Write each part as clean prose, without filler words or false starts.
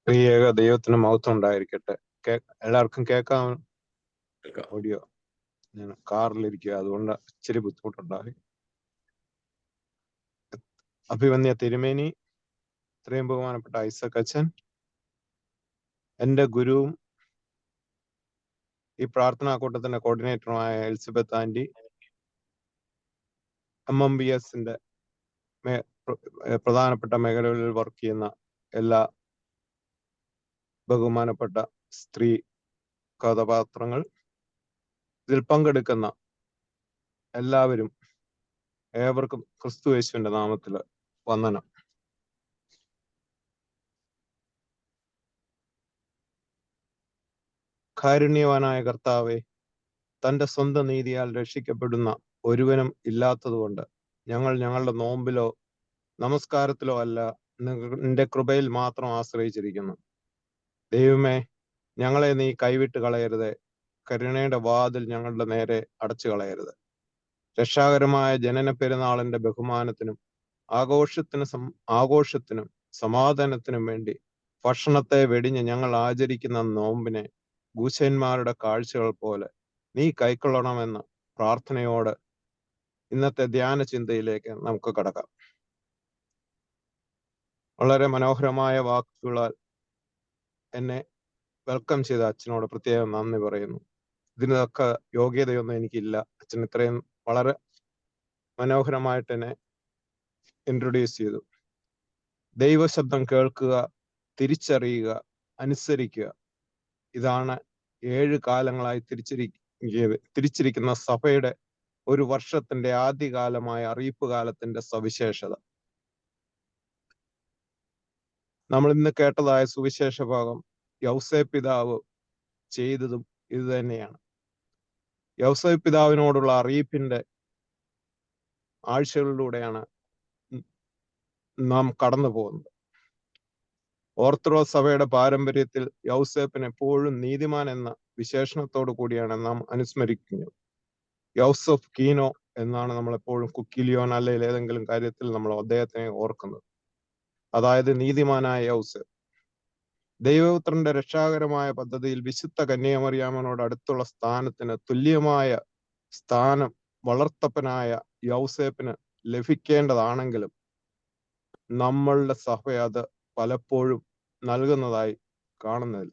പ്രിയേക ദൈവത്തിന് മഹത്വം ഉണ്ടായിരിക്കട്ടെ. എല്ലാവർക്കും കേൾക്കാം ഓഡിയോ? ഞാൻ കാറിലിരിക്കുക, അതുകൊണ്ട് ഇച്ചിരി ബുദ്ധിമുട്ടുണ്ടായി. അഭിവന്യ തിരുമേനി, ഇത്രയും ബഹുമാനപ്പെട്ട ഐസക് അച്ഛൻ, എൻ്റെ ഗുരുവും ഈ പ്രാർത്ഥനാ കൂട്ടത്തിന്റെ കോർഡിനേറ്ററുമായ എലിസബത്ത് ആന്റി, MMBSന്റെ പ്രധാനപ്പെട്ട മേഖലകളിൽ വർക്ക് ചെയ്യുന്ന എല്ലാ ബഹുമാനപ്പെട്ട സ്ത്രീ കഥാപാത്രങ്ങൾ, ഇതിൽ പങ്കെടുക്കുന്ന എല്ലാവരും, ഏവർക്കും ക്രിസ്തു യേശുവിന്റെ നാമത്തിൽ വന്ദനം. കാരുണ്യവാനായ കർത്താവെ, തന്റെ സ്വന്തം നീതിയാൽ രക്ഷിക്കപ്പെടുന്ന ഒരുവനും ഇല്ലാത്തതുകൊണ്ട് ഞങ്ങൾ ഞങ്ങളുടെ നോമ്പിലോ നമസ്കാരത്തിലോ അല്ല, നിന്റെ കൃപയിൽ മാത്രം ആശ്രയിച്ചിരിക്കുന്നു. ദൈവമേ, ഞങ്ങളെ നീ കൈവിട്ട് കളയരുതേ. കരുണയുടെ വാതിൽ ഞങ്ങളുടെ നേരെ അടച്ചു കളയരുത്. രക്ഷാകരമായ ജനന പെരുന്നാളിന്റെ ബഹുമാനത്തിനും ആഘോഷത്തിനും സമാധാനത്തിനും വേണ്ടി ഭക്ഷണത്തെ വെടിഞ്ഞ് ഞങ്ങൾ ആചരിക്കുന്ന നോമ്പിനെ ഗൂശന്മാരുടെ കാഴ്ചകൾ പോലെ നീ കൈക്കൊള്ളണമെന്ന് പ്രാർത്ഥനയോട് ഇന്നത്തെ ധ്യാന ചിന്തയിലേക്ക് നമുക്ക് കടക്കാം. വളരെ മനോഹരമായ വാക്കുകളാൽ എന്നെ വെൽക്കം ചെയ്ത അച്ഛനോട് പ്രത്യേകം നന്ദി പറയുന്നു. ഇതിനൊക്കെ യോഗ്യതയൊന്നും എനിക്കില്ല. അച്ഛൻ ഇത്രയും വളരെ മനോഹരമായിട്ട് എന്നെ ഇൻട്രൊഡ്യൂസ് ചെയ്തു. ദൈവശബ്ദം കേൾക്കുക, തിരിച്ചറിയുക, അനുസരിക്കുക, ഇതാണ് 7 കാലങ്ങളായി തിരിച്ചിരിക്കുന്ന സഭയുടെ ഒരു വർഷത്തിന്റെ ആദ്യകാലമായ അറിയിപ്പ് കാലത്തിന്റെ സവിശേഷത. നമ്മൾ ഇന്ന് കേട്ടതായ സുവിശേഷ ഭാഗം യൗസേപ്പ് പിതാവ് ചെയ്തതും ഇത് തന്നെയാണ്. യൗസേപ്പ് പിതാവിനോടുള്ള അറിയിപ്പിന്റെ ആഴ്ചകളിലൂടെയാണ് നാം കടന്നു പോകുന്നത്. ഓർത്തഡോക്സ് സഭയുടെ പാരമ്പര്യത്തിൽ യൗസേപ്പിന് എപ്പോഴും നീതിമാൻ എന്ന വിശേഷണത്തോടു കൂടിയാണ് നാം അനുസ്മരിക്കുന്നത്. യൗസഫ് കീനോ എന്നാണ് നമ്മൾ എപ്പോഴും കുക്കിലിയോൻ അല്ലെങ്കിൽ ഏതെങ്കിലും കാര്യത്തിൽ നമ്മൾ അദ്ദേഹത്തിനെ ഓർക്കുന്നത്. അതായത് നീതിമാനായ യൗസേപ്പ്. ദൈവപുത്രന്റെ രക്ഷാകരമായ പദ്ധതിയിൽ വിശുദ്ധ കന്യാമറിയാമനോട് അടുത്തുള്ള സ്ഥാനത്തിന് തുല്യമായ സ്ഥാനം വളർത്തപ്പനായ യൗസേപ്പിന് ലഭിക്കേണ്ടതാണെങ്കിലും നമ്മളുടെ സഭ അത് പലപ്പോഴും നൽകുന്നതായി കാണുന്നില്ല.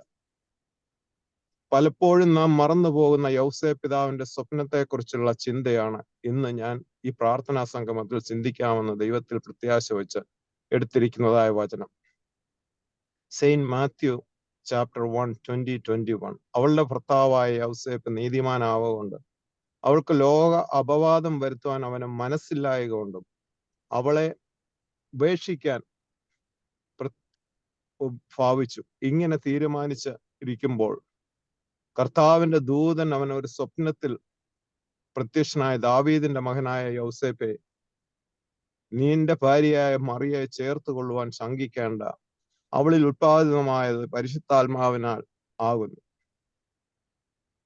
പലപ്പോഴും നാം മറന്നു പോകുന്ന യൗസേപ്പ് പിതാവിന്റെ സ്വപ്നത്തെക്കുറിച്ചുള്ള ചിന്തയാണ് ഇന്ന് ഞാൻ ഈ പ്രാർത്ഥനാ സംഗമത്തിൽ ചിന്തിക്കാമെന്ന് ദൈവത്തിൽ പ്രത്യാശ വെച്ച് എടുത്തിരിക്കുന്നതായ വചനം. Saint Matthew chapter 1:20-21. അവളുടെ ഭർത്താവായ യൗസേപ്പ് നീതിമാനാവുകൊണ്ട് അവൾക്ക് ലോക അപവാദം വരുത്തുവാൻ അവന് മനസ്സില്ലായക കൊണ്ടും അവളെ ഉപേക്ഷിക്കാൻ ഭാവിച്ചു. ഇങ്ങനെ തീരുമാനിച്ച് ഇരിക്കുമ്പോൾ കർത്താവിന്റെ ദൂതൻ അവൻ ഒരു സ്വപ്നത്തിൽ പ്രത്യക്ഷനായ ദാവീദിന്റെ മകനായ യൗസേപ്പെ, നിന്റെ ഭാര്യയായ മറിയയെ ചേർത്ത് കൊള്ളുവാൻ ശങ്കിക്കേണ്ട, അവളിൽ ഉത്പാദിതമായത് പരിശുദ്ധാത്മാവിനാൽ ആകുന്നു.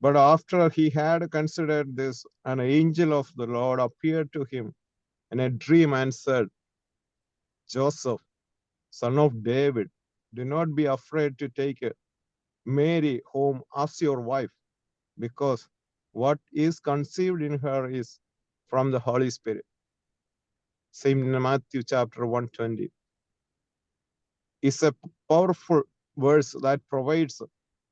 But after he had considered this, an angel of the Lord appeared to him in a dream and said, Joseph, son of David, do not be afraid to take Mary home as your wife, because what is conceived in her is from the Holy Spirit. Saint Matthew chapter 1:20 is a powerful verse that provides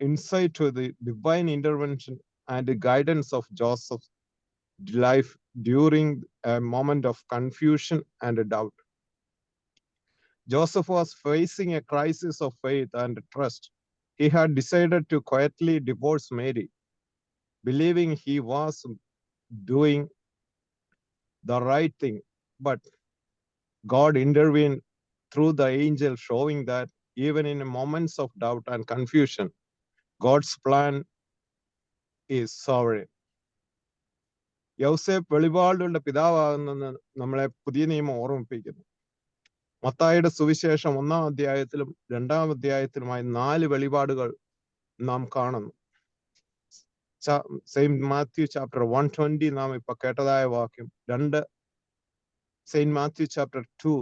insight to the divine intervention and the guidance of Joseph's life during a moment of confusion and doubt. Joseph was facing a crisis of faith and trust. He had decided to quietly divorce Mary, believing he was doing the right thing, but God intervened through the angel, showing that even in moments of doubt and confusion, God's plan is sovereign. യൗസേപ്പ് വെളിപാടുകളുടെ പിതാവാകുന്നെന്ന് നമ്മളെ പുതിയ നിയമം ഓർമ്മിപ്പിക്കുന്നു. മത്തായിയുടെ സുവിശേഷം 1-ാം അധ്യായത്തിലും 2-ാം അധ്യായത്തിലുമായി 4 വെളിപാടുകൾ നാം കാണുന്നു. Saint Matthew chapter 1:20 നാം ഇപ്പൊ കേട്ടതായ വാക്യം. 2 സെയിന്റ് മാത്യു ചാപ്റ്റർ 2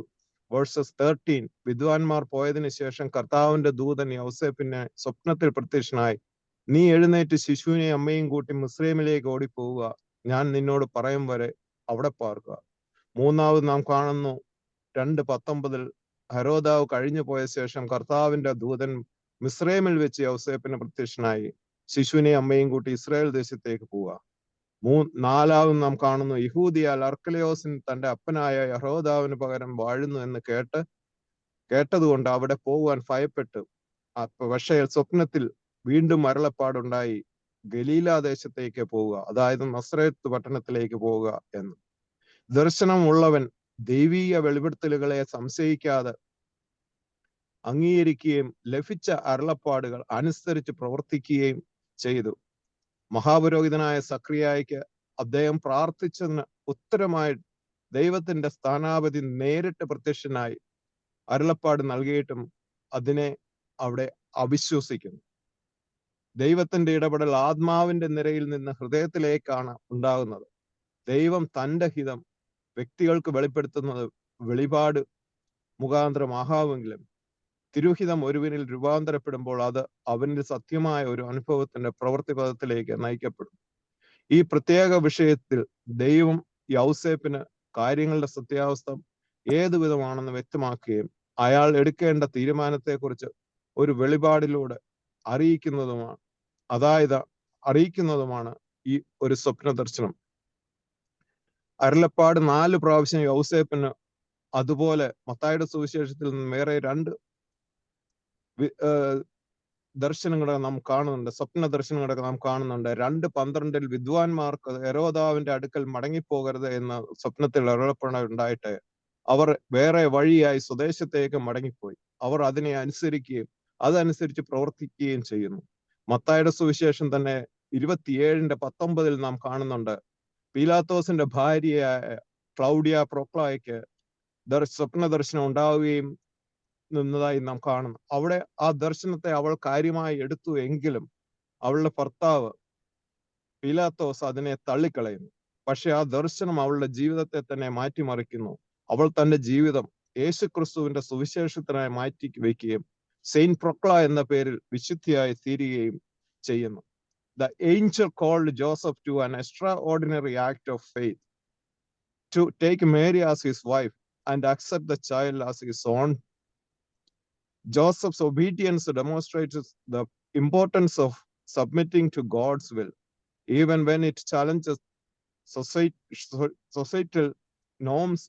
വേഴ്സസ് 13. വിദ്വാൻമാർ പോയതിനു ശേഷം കർത്താവിന്റെ ദൂതൻ യൗസേപ്പിനെ സ്വപ്നത്തിൽ പ്രത്യക്ഷനായി, നീ എഴുന്നേറ്റ് ശിശുവിനെ അമ്മയും കൂട്ടി മിസ്രൈമിലേക്ക് ഓടിപ്പോവുക, ഞാൻ നിന്നോട് പറയും വരെ അവിടെ പാർക്കുക. മൂന്നാമത് നാം കാണുന്നു 2:19 ഹെരോദാവ് കഴിഞ്ഞു പോയ ശേഷം കർത്താവിന്റെ ദൂതൻ മിസ്രൈമിൽ വെച്ച് യൗസേപ്പിന് പ്രത്യക്ഷനായി, ശിശുവിനെ അമ്മയും കൂട്ടി ഇസ്രായേൽ ദേശത്തേക്ക് പോവുക. നാലാമത് നാം കാണുന്നു, യഹൂദിയാൽ അർക്കലയോസിൻ തന്റെ അപ്പനായ ഹെരോദാവിന് പകരം വാഴുന്നു എന്ന് കേട്ടതുകൊണ്ട് അവിടെ പോകുവാൻ ഭയപ്പെട്ടു. പക്ഷേ സ്വപ്നത്തിൽ വീണ്ടും അരുളപ്പാടുണ്ടായി, ഗലീലാ ദേശത്തേക്ക് പോവുക, അതായത് നസ്രേത്ത് പട്ടണത്തിലേക്ക് പോവുക എന്ന്. ദർശനമുള്ളവൻ ദൈവീക വെളിപ്പെടുത്തലുകളെ സംശയിക്കാതെ അംഗീകരിക്കുകയും ലഭിച്ച അരുളപ്പാടുകൾ അനുസരിച്ച് പ്രവർത്തിക്കുകയും ചെയ്തു. മഹാപുരോഹിതനായ സക്രിയായ്ക്ക് അദ്ദേഹം പ്രാർത്ഥിച്ചതിന് ഉത്തരമായി ദൈവത്തിന്റെ സ്ഥാനാപതി നേരിട്ട് പ്രത്യക്ഷനായി അരുളപ്പാട് നൽകിയിട്ടും അതിനെ അവിടെ അവിശ്വസിക്കുന്നു. ദൈവത്തിന്റെ ഇടപെടൽ ആത്മാവിന്റെ നിരയിൽ നിന്ന് ഹൃദയത്തിലേക്കാണ് ഉണ്ടാകുന്നത്. ദൈവം തന്റെ ഹിതം വ്യക്തികൾക്ക് വെളിപ്പെടുത്തുന്നത് വെളിപാട് മുഖാന്തരമാകാമെങ്കിലും തിരുഹിതം ഒരുവനിൽ രൂപാന്തരപ്പെടുമ്പോൾ അത് അവന്റെ സത്യമായ ഒരു അനുഭവത്തിന്റെ പ്രവൃത്തിപഥത്തിലേക്ക് നയിക്കപ്പെടും. ഈ പ്രത്യേക വിഷയത്തിൽ ദൈവം യൗസേപ്പിന് കാര്യങ്ങളുടെ സത്യാവസ്ഥ ഏതു വിധമാണെന്ന് വ്യക്തമാക്കുകയും അയാൾ എടുക്കേണ്ട തീരുമാനത്തെക്കുറിച്ച് ഒരു വെളിപാടിലൂടെ അറിയിക്കുന്നതുമാണ് ഈ ഒരു സ്വപ്ന ദർശനം. അരുളപ്പാട് 4 പ്രാവശ്യം യൗസേപ്പിന്, അതുപോലെ മത്തായിയുടെ സുവിശേഷത്തിൽ നിന്ന് വേറെ 2 ദർശനങ്ങളെ നാം കാണുന്നുണ്ട്, സ്വപ്ന ദർശനങ്ങളൊക്കെ നാം കാണുന്നുണ്ട്. 2:12 വിദ്വാൻമാർക്ക് ഹെരോദാവിന്റെ അടുക്കൽ മടങ്ങിപ്പോകരുത് എന്ന സ്വപ്നത്തിൽ അരുളപ്പാടുണ്ടായിട്ട് അവർ വേറെ വഴിയായി സ്വദേശത്തേക്ക് മടങ്ങിപ്പോയി. അവർ അതിനെ അനുസരിക്കുകയും അതനുസരിച്ച് പ്രവർത്തിക്കുകയും ചെയ്യുന്നു. മത്തായിയുടെ സുവിശേഷം തന്നെ 27:19 നാം കാണുന്നുണ്ട്, പീലാത്തോസിന്റെ ഭാര്യയായ ക്ലൗഡിയ പ്രൊക്ലായ്ക്ക് സ്വപ്ന ദർശനം ഉണ്ടാവുകയും നിന്നതായി നാം കാണുന്നു. അവിടെ ആ ദർശനത്തെ അവൾ കാര്യമായി എടുത്തു എങ്കിലും അവളുടെ ഭർത്താവ് പീലാത്തോസ് അതിനെ തള്ളിക്കളയുന്നു. പക്ഷെ ആ ദർശനം അവളുടെ ജീവിതത്തെ തന്നെ മാറ്റിമറിക്കുന്നു. അവൾ തന്റെ ജീവിതം യേശുക്രിസ്തുവിന്റെ സുവിശേഷത്തിനായി മാറ്റി വയ്ക്കുകയും സെയിന്റ് പ്രൊക്ല എന്ന പേരിൽ വിശുദ്ധിയായി തീരുകയും ചെയ്യുന്നു. The angel called Joseph to an extraordinary act of faith to take Mary as his wife and accept the child as his own. Joseph's obedience demonstrates the importance of submitting to God's will, even when it challenges societal norms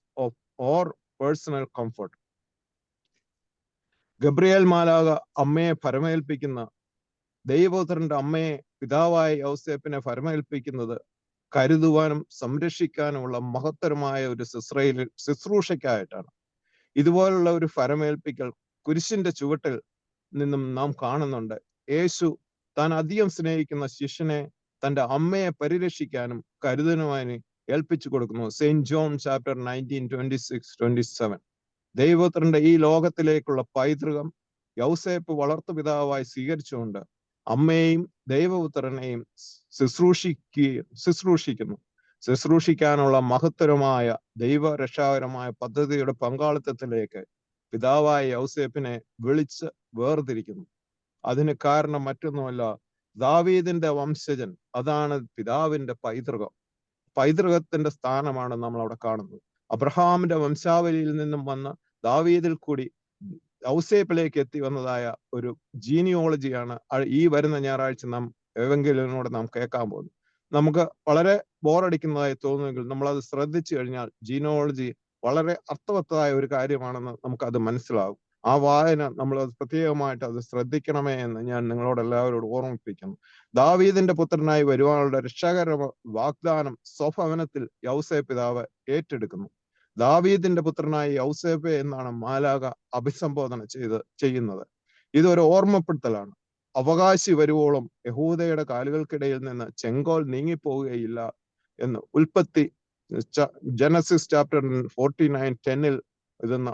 or personal comfort. Gabriel മാലാഖ അമ്മയെ ഭരമേൽപ്പിക്കുന്ന, ദൈവപുത്രന്റെ അമ്മയെ പിതാവായ യൗസേപ്പിനെ ഭരമേൽപ്പിക്കുന്നത് കരുതുവാനും സംരക്ഷിക്കാനുമുള്ള മഹത്തരമായ ഒരു ശുശ്രൂഷയ്ക്കായിട്ടാണ്. ഇതുപോലുള്ള ഒരു ഭരമേൽപ്പിക്കൽ കുരിശിന്റെ ചുവട്ടിൽ നിന്നും നാം കാണുന്നുണ്ട്. യേശു താൻ അധികം സ്നേഹിക്കുന്ന ശിഷ്യനെ തന്റെ അമ്മയെ പരിരക്ഷിക്കാനും കരുതനുമായി ഏൽപ്പിച്ചു കൊടുക്കുന്നു. Saint John chapter 19:26-27. ദൈവപുത്രന്റെ ഈ ലോകത്തിലേക്കുള്ള പൈതൃകം യൗസേപ്പ് വളർത്തുപിതാവായി സ്വീകരിച്ചുകൊണ്ട് അമ്മയെയും ദൈവപുത്രനെയും ശുശ്രൂഷിക്കാനുള്ള മഹത്തരമായ ദൈവരക്ഷാകരമായ പദ്ധതിയുടെ പങ്കാളിത്തത്തിലേക്ക് പിതാവായ യൗസേപ്പിനെ വിളിച്ച് വേർതിരിക്കുന്നു. അതിന് കാരണം മറ്റൊന്നുമല്ല, ദാവീദിന്റെ വംശജൻ, അതാണ് പിതാവിന്റെ പൈതൃകത്തിന്റെ സ്ഥാനമാണ് നമ്മൾ അവിടെ കാണുന്നത്. അബ്രഹാമിന്റെ വംശാവലിയിൽ നിന്നും വന്ന ദാവീദിൽ കൂടി യൗസേപ്പിലേക്ക് എത്തി വന്നതായ ഒരു ജീനിയോളജിയാണ് ഈ വരുന്ന ഞായറാഴ്ച നാം എവങ്കേലിയനോട് നാം കേൾക്കാൻ പോകുന്നത്. നമുക്ക് വളരെ ബോറടിക്കുന്നതായി തോന്നുമെങ്കിൽ നമ്മളത് ശ്രദ്ധിച്ചു കഴിഞ്ഞാൽ ജീനിയോളജി വളരെ അർത്ഥവത്തായ ഒരു കാര്യമാണെന്ന് നമുക്കത് മനസ്സിലാകും. ആ വായന നമ്മൾ പ്രത്യേകമായിട്ട് അത് ശ്രദ്ധിക്കണമേ എന്ന് ഞാൻ നിങ്ങളോട് എല്ലാവരോടും ഓർമ്മിപ്പിക്കുന്നു. ദാവീദിന്റെ പുത്രനായി വരുവാനുള്ള രക്ഷാകര വാഗ്ദാനം സ്വഭവനത്തിൽ യൗസേപ്പ് പിതാവ് ഏറ്റെടുക്കുന്നു. ദാവീദിന്റെ പുത്രനായ യൗസേപ്പ് എന്നാണ് മാലാഖ അഭിസംബോധന ചെയ്യുന്നത്. ഇതൊരു ഓർമ്മപ്പെടുത്തലാണ്. അവകാശി വരുവോളം യഹൂദയുടെ കാലുകൾക്കിടയിൽ നിന്ന് ചെങ്കോൽ നീങ്ങിപ്പോവുകയില്ല എന്ന് ഉൽപ്പത്തി ജനസിസ് ചാപ്റ്റർ 49:10 ഇതെന്ന്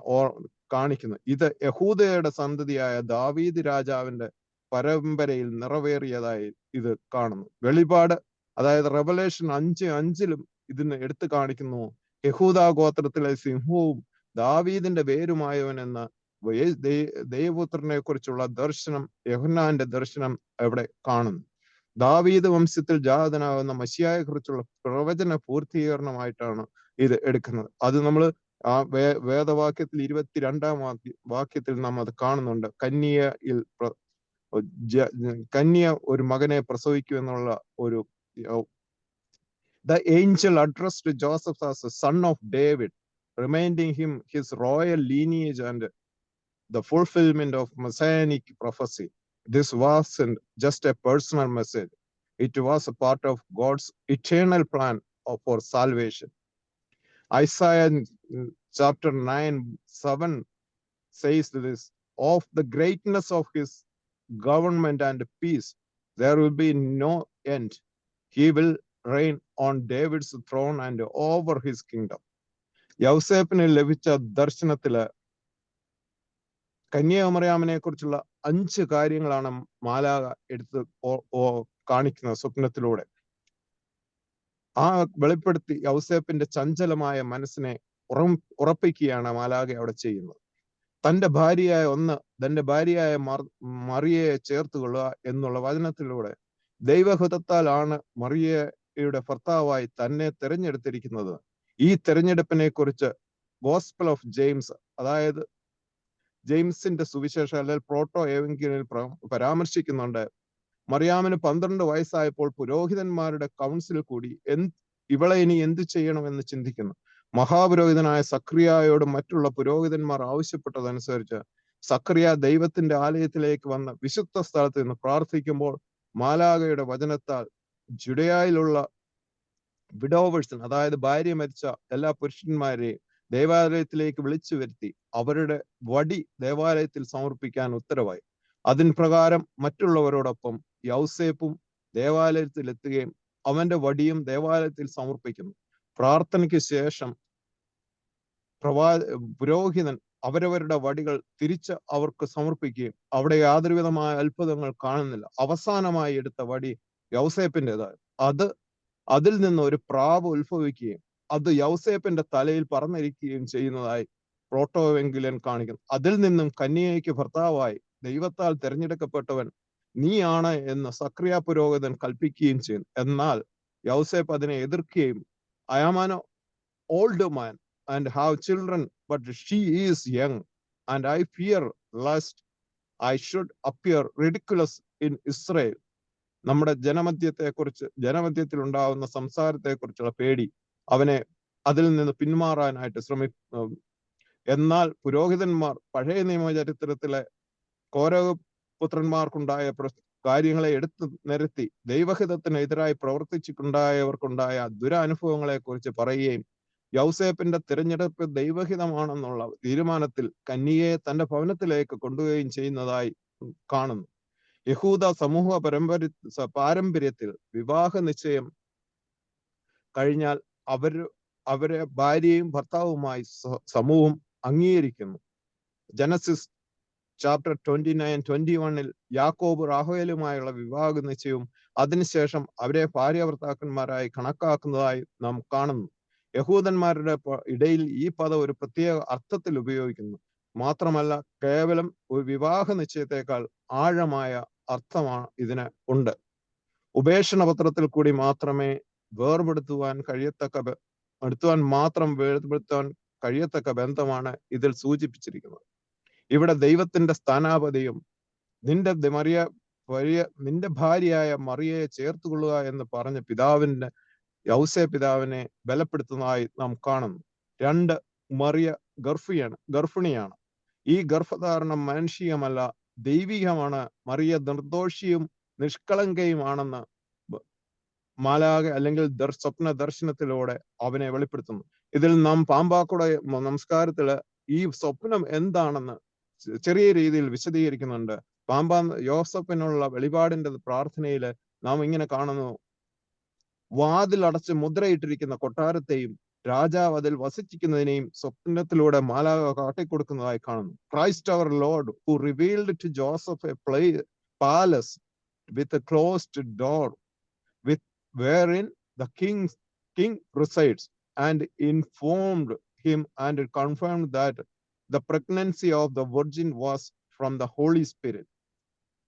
കാണിക്കുന്നു. ഇത് യഹൂദയുടെ സന്തതിയായ ദാവീദ് രാജാവിന്റെ പരമ്പരയിൽ നിറവേറിയതായി ഇത് കാണുന്നു. വെളിപാട്, അതായത് റെവലേഷൻ 5:5 ഇതിന് എടുത്തു കാണിക്കുന്നു. യഹൂദ ഗോത്രത്തിലെ സിംഹവും ദാവീദിന്റെ വേരുമായവൻ എന്ന ദൈവപുത്രനെ കുറിച്ചുള്ള ദർശനം, യോഹന്നാന്റെ ദർശനം അവിടെ കാണുന്നു. ദാവീദ് വംശത്തിൽ ജാതനാകുന്ന മശിയായെ കുറിച്ചുള്ള പ്രവചന പൂർത്തീകരണമായിട്ടാണ് ഇത് എടുക്കുന്നത്. അത് നമ്മൾ ആ വേദവാക്യത്തിൽ 22-ാം വാക്യത്തിൽ നാം അത് കാണുന്നുണ്ട്. കന്യ ഒരു മകനെ പ്രസവിക്കും എന്നുള്ള ഒരു The angel addressed Joseph as a son of David, reminding him his royal lineage and the fulfillment of messianic prophecy. This wasn't just a personal message. It was a part of God's eternal plan for salvation. Isaiah chapter 9:7 says this, of the greatness of his government and peace, there will be no end. He will reign on David's throne and over his kingdom. യൗസേപ്പിന് ലഭിച്ച ദർശനത്തില് കന്യാമറിയാമിനെ കുറിച്ചുള്ള 5 കാര്യങ്ങളാണ് മാലാഖ എടുത്ത് കാണിക്കുന്നത് സ്വപ്നത്തിലൂടെ. ആ വെളിപ്പെടുത്തി യൗസേപ്പിന്റെ ചഞ്ചലമായ മനസ്സിനെ ഉറപ്പിക്കുകയാണ് മാലാഖ അവിടെ ചെയ്യുന്നത്. തന്റെ ഭാര്യയായ മറിയയെ ചേർത്തുകൊള്ളുക എന്നുള്ള വചനത്തിലൂടെ ദൈവഹിതത്താലാണ് മറിയയുടെ ഭർത്താവായി തന്നെ തിരഞ്ഞെടുത്തിരിക്കുന്നത്. ഈ തിരഞ്ഞെടുപ്പിനെ കുറിച്ച് ഗോസ്പൽ ഓഫ് ജെയിംസ്, അതായത് ജെയിംസിന്റെ സുവിശേഷം അല്ലെങ്കിൽ പ്രോട്ടോ ഏവെങ്കിലും പരാമർശിക്കുന്നുണ്ട്. മറിയാമിന് 12 വയസ്സായപ്പോൾ പുരോഹിതന്മാരുടെ കൗൺസിൽ കൂടി ഇവളെ ഇനി എന്ത് ചെയ്യണമെന്ന് ചിന്തിക്കുന്നു. മഹാപുരോഹിതനായ സക്രിയായോട് മറ്റുള്ള പുരോഹിതന്മാർ ആവശ്യപ്പെട്ടതനുസരിച്ച് സക്രിയ ദൈവത്തിന്റെ ആലയത്തിലേക്ക് വന്ന് വിശുദ്ധ സ്ഥലത്ത് നിന്ന് പ്രാർത്ഥിക്കുമ്പോൾ മാലാഖയുടെ വചനത്താൽ ജുഡയായിലുള്ള വിഡോവേഴ്സിന്, അതായത് ഭാര്യ മരിച്ച എല്ലാ പുരുഷന്മാരെയും ദേവാലയത്തിലേക്ക് വിളിച്ചു വരുത്തി അവരുടെ വടി ദേവാലയത്തിൽ സമർപ്പിക്കാൻ ഉത്തരവായി. അതിൻ പ്രകാരം മറ്റുള്ളവരോടൊപ്പം യൗസേപ്പും ദേവാലയത്തിൽ എത്തുകയും അവന്റെ വടിയും ദേവാലയത്തിൽ സമർപ്പിക്കുന്നു. പ്രാർത്ഥനയ്ക്ക് ശേഷം പുരോഹിതൻ അവരവരുടെ വടികൾ തിരിച്ച് അവർക്ക് സമർപ്പിക്കുകയും അവിടെ യാതൊരുവിധമായ അത്ഭുതങ്ങൾ കാണുന്നില്ല. അവസാനമായി എടുത്ത വടി യൗസേപ്പിൻ്റെതായി അതിൽ നിന്ന് ഒരു പ്രാവ് ഉത്ഭവിക്കുകയും അത് യൗസേപ്പിന്റെ തലയിൽ പറന്നിരിക്കുകയും ചെയ്യുന്നതായി പ്രോട്ടോവെങ്കിലൻ കാണിക്കുന്നു. അതിൽ നിന്നും കന്യകയ്ക്ക് ഭർത്താവായി ദൈവത്താൽ തിരഞ്ഞെടുക്കപ്പെട്ടവൻ നീയാണ് എന്ന് സക്രിയ പുരോഹിതൻ കൽപ്പിക്കുകയും ചെയ്യുന്നു. എന്നാൽ യൗസേപ്പ് അതിനെ എതിർക്കുകയും I am an old man and have children, but she is young, and I fear lest I should appear ridiculous in Israel. നമ്മുടെ ജനമധ്യത്തിൽ ഉണ്ടാവുന്ന സംസാരത്തെക്കുറിച്ചുള്ള പേടി അവനെ അതിൽ നിന്ന് പിന്മാറാനായിട്ട് എന്നാൽ പുരോഹിതന്മാർ പഴയ നിയമചരിത്രത്തിലെ കോരഹപുത്രന്മാർക്കുണ്ടായ കാര്യങ്ങളെ എടുത്തു നിരത്തി ദൈവഹിതത്തിനെതിരായി പ്രവർത്തിച്ചിട്ടുണ്ടായവർക്കുണ്ടായ ദുരനുഭവങ്ങളെ കുറിച്ച് പറയുകയും യൗസേപ്പിന്റെ തിരഞ്ഞെടുപ്പ് ദൈവഹിതമാണെന്നുള്ള തീരുമാനത്തിൽ കന്യകയെ തന്റെ ഭവനത്തിലേക്ക് കൊണ്ടുപോവുകയും ചെയ്യുന്നതായി കാണുന്നു. യഹൂദ സമൂഹ പാരമ്പര്യത്തിൽ വിവാഹ നിശ്ചയം കഴിഞ്ഞാൽ അവരെ ഭാര്യയും ഭർത്താവുമായി സമൂഹം അംഗീകരിക്കുന്നു. ജനസിസ് ചാപ്റ്റർ 29-21 യാക്കോബ് റാഹേലുമായുള്ള വിവാഹ നിശ്ചയവും അതിനുശേഷം അവരെ ഭാര്യ ഭർത്താക്കന്മാരായി കണക്കാക്കുന്നതായി നാം കാണുന്നു. യഹൂദന്മാരുടെ ഇടയിൽ ഈ പദം ഒരു പ്രത്യേക അർത്ഥത്തിൽ ഉപയോഗിക്കുന്നു. മാത്രമല്ല കേവലം ഒരു വിവാഹ നിശ്ചയത്തെക്കാൾ ആഴമായ അർത്ഥമാണ് ഇതിന് ഉണ്ട്. ഉപേക്ഷണ പത്രത്തിൽ കൂടി മാത്രമേ വേർപെടുത്തുവാൻ കഴിയത്തക്ക ബന്ധമാണ് ഇതിൽ സൂചിപ്പിച്ചിരിക്കുന്നത്. ഇവിടെ ദൈവത്തിന്റെ സ്ഥാനാപതിയും നിന്റെ ഭാര്യയായ മറിയയെ ചേർത്തുകൊള്ളുക എന്ന് പറഞ്ഞ യൗസേ പിതാവിനെ ബലപ്പെടുത്തുന്നതായി നാം കാണുന്നു. 2, മറിയ ഗർഭിണിയാണ്. ഈ ഗർഭധാരണം മാനുഷികമല്ല, ദൈവികമാണ്. മറിയ നിർദോഷിയും നിഷ്കളങ്കയുമാണെന്ന് മാലാഖ അല്ലെങ്കിൽ സ്വപ്ന ദർശനത്തിലൂടെ അവനെ വെളിപ്പെടുത്തുന്നു. ഇതിൽ നാം പാമ്പാക്കുട നമസ്കാരത്തില് ഈ സ്വപ്നം എന്താണെന്ന് ചെറിയ രീതിയിൽ വിശദീകരിക്കുന്നുണ്ട്. യോസഫിനുള്ള വെളിപാടിന്റെ പ്രാർത്ഥനയില് നാം ഇങ്ങനെ കാണുന്നു, വാതിലടച്ച് മുദ്രയിട്ടിരിക്കുന്ന കൊട്ടാരത്തെയും രാജാവ് അതിൽ വസിച്ചിരിക്കുന്നതിനെയും സ്വപ്നത്തിലൂടെ മാലാഖ കാട്ടിക്കൊടുക്കുന്നതായി കാണുന്നു. Christ our Lord who revealed to Joseph a palace with a closed door wherein the king resides and informed him and confirmed that the pregnancy of the virgin was from the Holy Spirit.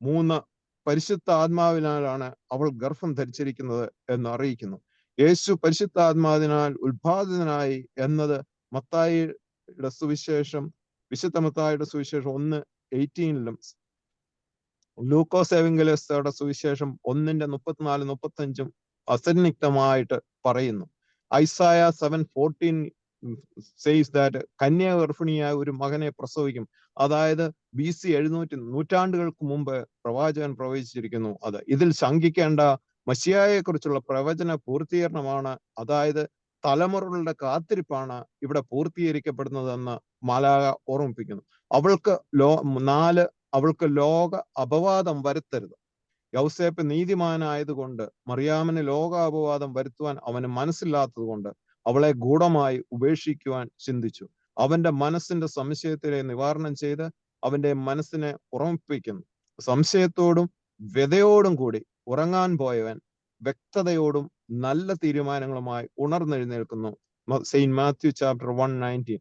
3, പരിശുദ്ധ ആത്മാവിനാലാണ് അവൾ ഗർഭം ധരിച്ചിരിക്കുന്നത് എന്ന് അറിയിക്കുന്നു. യേശു പരിശുദ്ധാത്മാവിനാൽ ഉത്പാദിതനായി എന്നത് മത്തായിയുടെ സുവിശേഷം, വിശുദ്ധ മത്തായിയുടെ സുവിശേഷം 1:18 ലൂക്കോസ് എവങ്കലിസ്തയുടെ സുവിശേഷം 1:34-35 അസന്നിഗ്ധമായിട്ട് പറയുന്നു. ഐസായ 7:14 says that കന്യാ ഗർഭിണിയായ ഒരു മകനെ പ്രസവിക്കും. അതായത് BC 700 നൂറ്റാണ്ടുകൾക്ക് മുമ്പ് പ്രവാചകൻ പ്രവചിച്ചിരിക്കുന്നു. ഇതിൽ ശങ്കിക്കേണ്ട മശിയായെ കുറിച്ചുള്ള പ്രവചന പൂർത്തീകരണമാണ്, അതായത് തലമുറകളുടെ കാത്തിരിപ്പാണ് ഇവിടെ പൂർത്തീകരിക്കപ്പെടുന്നതെന്ന് മാലാഖ ഓർമ്മിപ്പിക്കുന്നു. അവൾക്ക് ലോക അപവാദം വരുത്തരുത്. യൗസേപ്പ് നീതിമാനായതുകൊണ്ട് മറിയാമിന് ലോക അപവാദം വരുത്തുവാൻ അവന് മനസ്സില്ലാത്തത് കൊണ്ട് അവളെ ഗൂഢമായി ഉപേക്ഷിക്കുവാൻ ചിന്തിച്ചു. അവന്റെ മനസ്സിന്റെ സംശയത്തെ നിവാരണം ചെയ്ത് അവന്റെ മനസ്സിനെ ഉറപ്പിക്കുന്നു. സംശയത്തോടും വ്യതയോടും കൂടി ഉറങ്ങാൻ പോയവൻ വ്യക്തതയോടും നല്ല തീരുമാനങ്ങളുമായി ഉണർന്നെഴുന്നേൽക്കുന്നു. Saint Matthew chapter 1:19.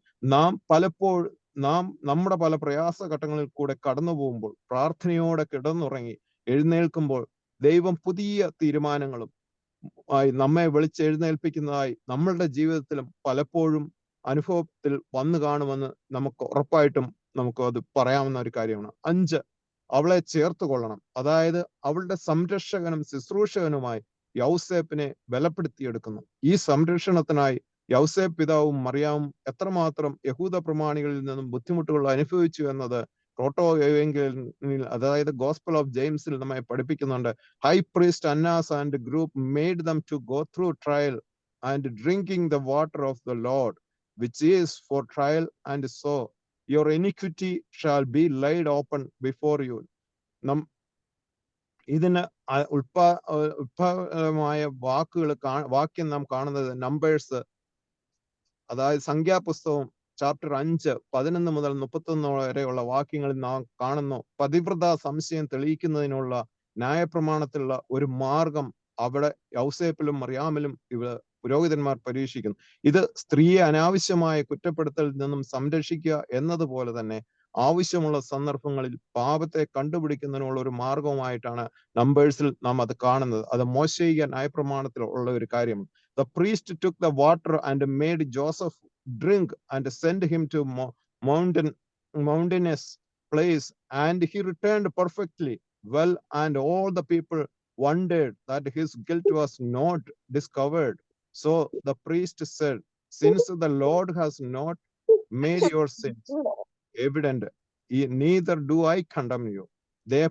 നാം നമ്മുടെ പല പ്രയാസഘട്ടങ്ങളിൽ കൂടെ കടന്നു പോകുമ്പോൾ പ്രാർത്ഥനയോടെ കിടന്നുറങ്ങി എഴുന്നേൽക്കുമ്പോൾ ദൈവം പുതിയ തീരുമാനങ്ങളും നമ്മെ വിളിച്ചെഴുന്നേൽപ്പിക്കുന്നതായി നമ്മളുടെ ജീവിതത്തിലും പലപ്പോഴും അനുഭവത്തിൽ വന്നു കാണുമെന്ന് നമുക്ക് ഉറപ്പായിട്ടും അത് പറയാവുന്ന ഒരു കാര്യമാണ്. 5, അവളെ ചേർത്ത് കൊള്ളണം. അതായത് അവളുടെ സംരക്ഷകനും ശുശ്രൂഷകനുമായി യൗസേപ്പിനെ ബലപ്പെടുത്തിയെടുക്കുന്നു. ഈ സംരക്ഷണത്തിനായി യൗസേപ്പ് പിതാവും മറിയാമും എത്രമാത്രം യഹൂദ പ്രമാണികളിൽ നിന്നും ബുദ്ധിമുട്ടുകൾ അനുഭവിച്ചു എന്നത് പ്രോട്ടോ എവങ്കേലിയനിൽ, അതായത് ഗോസ്പൽ ഓഫ് ജെയിംസിൽ നമ്മെ പഠിപ്പിക്കുന്നുണ്ട്. High priest Annas and group made them to go through trial and drinking the water of the lord which is for trial, and so your iniquity shall be laid open before you. ഇതിന് ഉത്ഭവമായ വാക്യം നാം കാണുന്നത് numbers, അതായത് സംഖ്യാപുസ്തകം chapter 5 11 മുതൽ 31 വരെയുള്ള വാക്യങ്ങളിൽ നാം കാണുന്നു. പതിവ്രത സംശയം തെളിയിക്കുന്നതിനുള്ള ന്യായപ്രമാണത്തിലുള്ള ഒരു മാർഗം അവിടെ യൗസേപ്പിലും മറിയാമിലും പുരോഹിതന്മാർ പരീക്ഷിക്കുന്നു. ഇത് സ്ത്രീയെ അനാവശ്യമായ കുറ്റപ്പെടുത്തലിൽ നിന്നും സംരക്ഷിക്കുക എന്നതുപോലെ തന്നെ ആവശ്യമുള്ള സന്ദർഭങ്ങളിൽ പാപത്തെ കണ്ടുപിടിക്കുന്നതിനുള്ള ഒരു മാർഗവുമായിട്ടാണ് നമ്പേഴ്സിൽ നാം അത് കാണുന്നത്. അത് മോശയിക ന്യായപ്രമാണത്തിൽ ഉള്ള ഒരു കാര്യം. The priest took the water and made Joseph drink and sent him to mountainous place, and he returned perfectly well, and all the people wondered that his guilt was not discovered. So the priest said, since the Lord has not made your sins evident, neither do I condemn you. They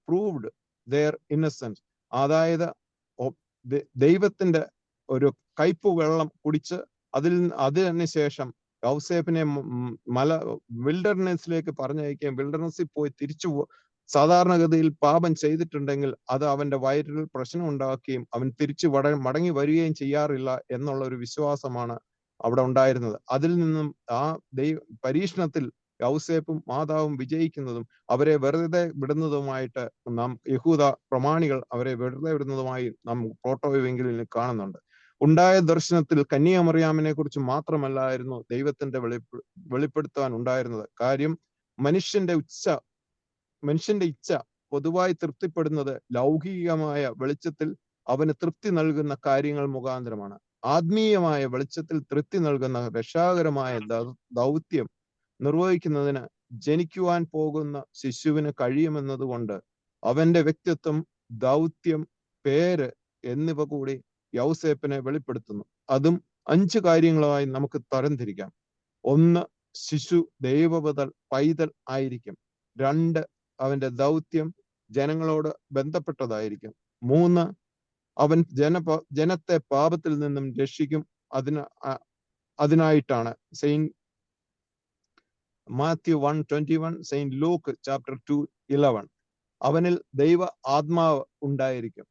proved their innocence. അതായത് ദൈവത്തിന്റെ ഒരു കയ്പ് വെള്ളം കുടിച്ച് അതിന് ശേഷം യൗസേപ്പിനെ വിൽഡർനെസ്സിലേക്ക് പറഞ്ഞയക്കുകയും വിൽഡർനെസ്സിൽ പോയി തിരിച്ചു സാധാരണഗതിയിൽ പാപം ചെയ്തിട്ടുണ്ടെങ്കിൽ അത് അവന്റെ വയറ്റിൽ പ്രശ്നം ഉണ്ടാക്കുകയും അവൻ തിരിച്ചു മടങ്ങി വരികയും ചെയ്യാറില്ല എന്നുള്ള ഒരു വിശ്വാസമാണ് അവിടെ ഉണ്ടായിരുന്നത്. അതിൽ നിന്നും ആ പരീക്ഷണത്തിൽ യൗസേപ്പും മാതാവും വിജയിക്കുന്നതും അവരെ വെറുതെ വിടുന്നതുമായിട്ട് നാം യഹൂദ പ്രമാണികൾ അവരെ വെറുതെ വിടുന്നതുമായി നാം പ്രോട്ടോ എവങ്കേലിയനിൽ കാണുന്നുണ്ട്. ഉണ്ടായ ദർശനത്തിൽ കന്യാമറിയാമിനെ കുറിച്ച് മാത്രമല്ലായിരുന്നു ദൈവത്തിന്റെ വെളിപ്പെടുത്താൻ ഉണ്ടായിരുന്നത്. കാര്യം മനുഷ്യന്റെ ഇച്ഛ പൊതുവായി തൃപ്തിപ്പെടുന്നത് ലൗകികമായ വെളിച്ചത്തിൽ അവന് തൃപ്തി നൽകുന്ന കാര്യങ്ങൾ മുഖാന്തരമാണ്. ആത്മീയമായ വെളിച്ചത്തിൽ തൃപ്തി നൽകുന്ന രക്ഷാകരമായ ദൗത്യം നിർവഹിക്കുന്നതിന് ജനിക്കുവാൻ പോകുന്ന ശിശുവിന് കഴിയുമെന്നതുകൊണ്ട് അവന്റെ വ്യക്തിത്വം, ദൗത്യം, പേര് എന്നിവ കൂടി യൗസേപ്പിനെ വെളിപ്പെടുത്തുന്നു. അതും 5 കാര്യങ്ങളായി നമുക്ക് തരംതിരിക്കാം. 1, ശിശു പൈതൽ ആയിരിക്കും. 2, അവന്റെ ദൗത്യം ജനങ്ങളോട് ബന്ധപ്പെട്ടതായിരിക്കും. 3, അവൻ ജനത്തെ പാപത്തിൽ നിന്നും രക്ഷിക്കും. അതിനായിട്ടാണ് saint Matthew 1:21, saint Luke chapter 2:11. അവനിൽ ദൈവ ആത്മാവ് ഉണ്ടായിരിക്കും.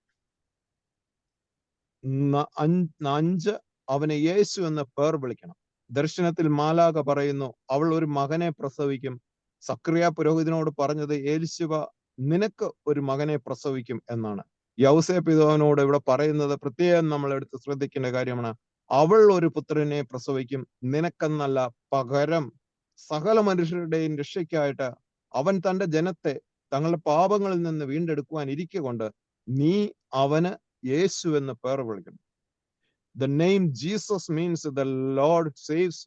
5, അവനെ യേശു എന്ന പേർ വിളിക്കണം. ദർശനത്തിൽ മാലാഖ പറയുന്നു, അവൾ ഒരു മകനെ പ്രസവിക്കും. സക്രിയ പുരോഹിതനോട് പറഞ്ഞത് എലിശബ നിനക്ക് ഒരു മകനെ പ്രസവിക്കും എന്നാണ്. യൗസേപ്പ് പിതാവിനോട് ഇവിടെ പറയുന്നത് പ്രത്യേകം നമ്മൾ എടുത്ത് ശ്രദ്ധിക്കേണ്ട കാര്യമാണ്. അവൾ ഒരു പുത്രനെ പ്രസവിക്കും, നിനക്കെന്നല്ല പകരം സകല മനുഷ്യരുടെയും രക്ഷയ്ക്കായിട്ട് അവൻ തന്റെ ജനത്തെ തങ്ങളുടെ പാപങ്ങളിൽ നിന്ന് വീണ്ടെടുക്കുവാൻ ഇരിക്കൊണ്ട് നീ അവന് യേശു എന്ന് പേർ വിളിക്കണം. The name Jesus means the Lord saves.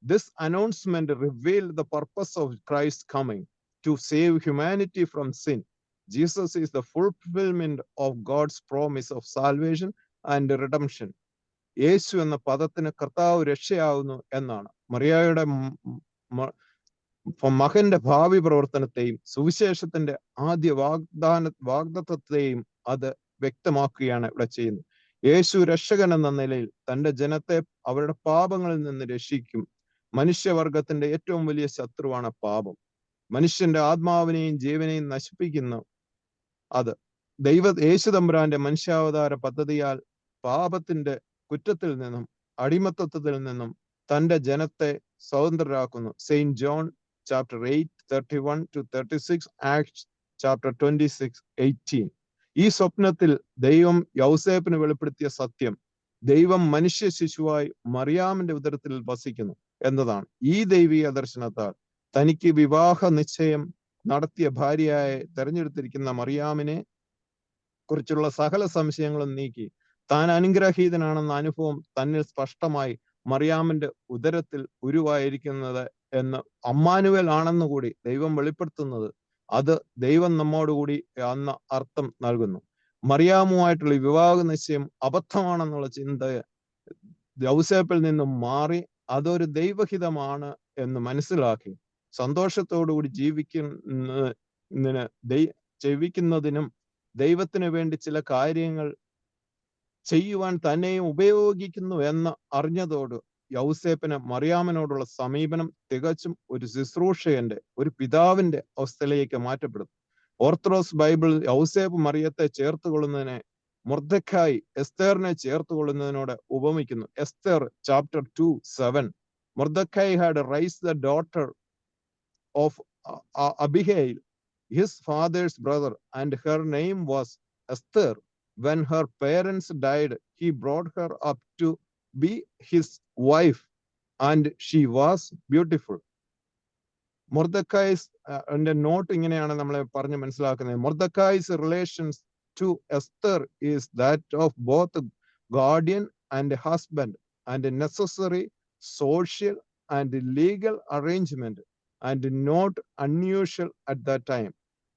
This announcement revealed the purpose of Christ's coming, to save humanity from sin. Jesus is the fulfillment of God's promise of salvation and redemption. യേശു എന്ന പദത്തിന് കർത്താവ് രക്ഷയാവുന്നു എന്നാണ്. മറിയായുടെ മകന്റെ ഭാവി പ്രവർത്തനത്തെയും സുവിശേഷത്തിന്റെ ആദ്യ വാഗ്ദത്തത്തെയും അത് വ്യക്തമാക്കുകയാണ് ഇവിടെ ചെയ്യുന്നത്. യേശു രക്ഷകൻ എന്ന നിലയിൽ തന്റെ ജനത്തെ അവരുടെ പാപങ്ങളിൽ നിന്ന് രക്ഷിക്കും. മനുഷ്യവർഗത്തിന്റെ ഏറ്റവും വലിയ ശത്രുവാണ് പാപം. മനുഷ്യന്റെ ആത്മാവിനെയും ജീവനെയും നശിപ്പിക്കുന്ന അത് യേശു തമ്പുരാന്റെ മനുഷ്യാവതാര പദ്ധതിയാൽ പാപത്തിന്റെ കുറ്റത്തിൽ നിന്നും അടിമത്തത്തിൽ നിന്നും തന്റെ ജനത്തെ സ്വതന്ത്രരാക്കുന്നു. Saint John chapter 8, 31 to 36, Acts chapter 26, 18. ഈ സ്വപ്നത്തിൽ ദൈവം യൗസേപ്പിന് വെളിപ്പെടുത്തിയ സത്യം ദൈവം മനുഷ്യ ശിശുവായി മറിയാമിന്റെ ഉദരത്തിൽ വസിക്കുന്നു എന്നതാണ്. ഈ ദൈവീയ ദർശനത്താൽ തനിക്ക് വിവാഹ നിശ്ചയം നടത്തിയ ഭാര്യയായി തെരഞ്ഞെടുത്തിരിക്കുന്ന മറിയാമിനെ കുറിച്ചുള്ള സകല സംശയങ്ങളും നീക്കി താൻ അനുഗ്രഹീതനാണെന്ന അനുഭവം തന്നിൽ സ്പഷ്ടമായി മറിയാമിന്റെ ഉദരത്തിൽ ഉരുവായിരിക്കുന്നത് എന്ന് അമ്മാനുവേൽ ആണെന്ന് കൂടി ദൈവം വെളിപ്പെടുത്തുന്നത് അത് ദൈവം നമ്മോടുകൂടി എന്ന അർത്ഥം നൽകുന്നു. മറിയാമുമായിട്ടുള്ള വിവാഹ നിശ്ചയം അബദ്ധമാണെന്നുള്ള ചിന്ത യൗസേപ്പിൽ നിന്നും മാറി അതൊരു ദൈവഹിതമാണ് എന്ന് മനസ്സിലാക്കി സന്തോഷത്തോടുകൂടി ജീവിക്കുന്നതിനും ദൈവത്തിന് വേണ്ടി ചില കാര്യങ്ങൾ ചെയ്യുവാൻ തന്നെയും ഉപയോഗിക്കുന്നു എന്ന് അറിഞ്ഞതോട് യൗസേപ്പിന് മറിയാമിനോടുള്ള സമീപനം തികച്ചും ഒരു ശുശ്രൂഷകന്റെ, ഒരു പിതാവിന്റെ അവസ്ഥയിലേക്ക് മാറ്റപ്പെടുന്നു. ഓർത്തഡോക്സ് ബൈബിൾ യൗസേപ്പ് മറിയത്തെ ചേർത്തുകൊള്ളുന്നതിനെ Mordecai എസ്തേറിനെ ചേർത്തുകൊള്ളുന്നതിനോട് ഉപമിക്കുന്നു. Esther chapter 2:7. Mordecai had raised the daughter of Abihail, his father's brother, and her name was Esther. When her parents died, he brought her up to be his wife, and she was beautiful. Mordecai's note ഇങ്ങനെയാണ് നമ്മളെ പറഞ്ഞ് മനസ്സിലാക്കുന്നത്. Mordecai's relations to Esther is that of both guardian and husband, and a necessary social and legal arrangement, and not unusual at that time.